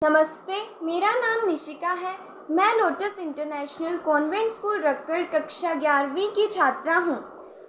नमस्ते, मेरा नाम निशिका है। मैं lotus international convent school Rakkar कक्षा 11वीं की छात्रा हूँ।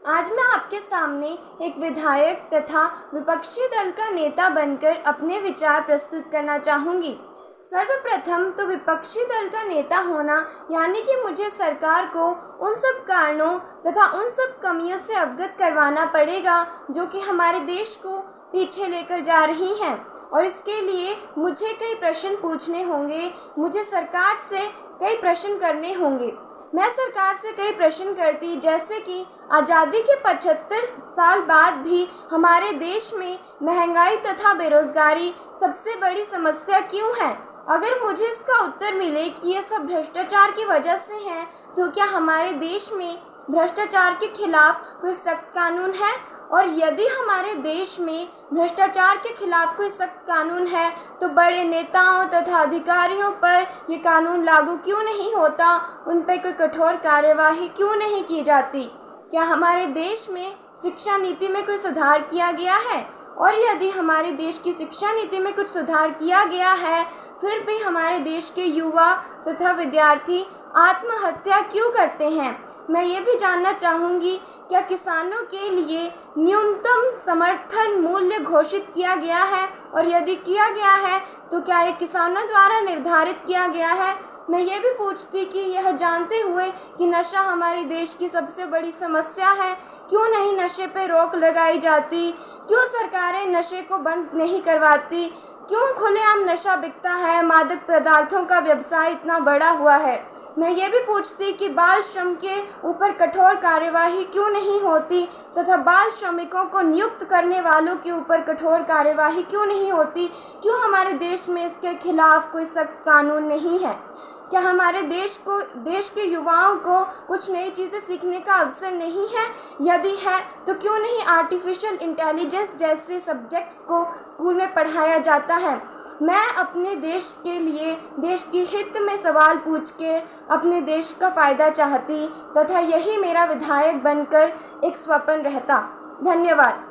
आज मैं आपके सामने एक विधायक तथा विपक्षी दल का नेता बनकर अपने विचार प्रस्तुत करना चाहूँगी। सर्वप्रथम तो विपक्षी दल का नेता होना यानी कि मुझे सरकार को उन सब कारणों तथा उन सब कमियों से अवगत करवाना पड़ेगा जो कि हमारे देश को पीछे लेकर जा रही हैं, और इसके लिए मुझे कई प्रश्न पूछने होंगे, मुझे सरकार से कई प्रश्न करने होंगे। मैं सरकार से कई प्रश्न करती, जैसे कि आज़ादी के 75 साल बाद भी हमारे देश में महंगाई तथा बेरोज़गारी सबसे बड़ी समस्या क्यों है। अगर मुझे इसका उत्तर मिले कि यह सब भ्रष्टाचार की वजह से है, तो क्या हमारे देश में भ्रष्टाचार के खिलाफ कोई सख्त कानून है? और यदि हमारे देश में भ्रष्टाचार के खिलाफ कोई सख्त कानून है, तो बड़े नेताओं तथा अधिकारियों पर ये कानून लागू क्यों नहीं होता, उन पर कोई कठोर कार्यवाही क्यों नहीं की जाती? क्या हमारे देश में शिक्षा नीति में कोई सुधार किया गया है? और यदि हमारे देश की शिक्षा नीति में कुछ सुधार किया गया है, फिर भी हमारे देश के युवा तथा विद्यार्थी आत्महत्या क्यों करते हैं? मैं ये भी जानना चाहूँगी, क्या किसानों के लिए न्यूनतम समर्थन मूल्य घोषित किया गया है, और यदि किया गया है तो क्या ये किसानों द्वारा निर्धारित किया गया है? मैं ये भी पूछती कि यह जानते हुए कि नशा हमारे देश की सबसे बड़ी समस्या है, क्यों नहीं नशे पर रोक लगाई जाती? क्यों सरकारें नशे को बंद नहीं करवाती? क्यों खुलेआम नशा बिकता है? मादक पदार्थों का व्यवसाय इतना बड़ा हुआ है। मैं ये भी पूछती कि बाल श्रम के ऊपर कठोर कार्यवाही क्यों नहीं होती, तथा बाल श्रमिकों को नियुक्त करने वालों के ऊपर कठोर कार्यवाही क्यों नहीं होती? क्यों हमारे देश में इसके खिलाफ कोई सख्त कानून नहीं है? क्या हमारे देश के युवाओं को कुछ नई चीज़ें सीखने का अवसर नहीं है? यदि है तो क्यों नहीं आर्टिफिशियल इंटेलिजेंस जैसे सब्जेक्ट्स को स्कूल में पढ़ाया जाता है? मैं अपने देश के लिए देश के हित में सवाल पूछ के अपने देश का फ़ायदा चाहती, तथा यही मेरा विधायक बनकर एक स्वप्न रहता। धन्यवाद।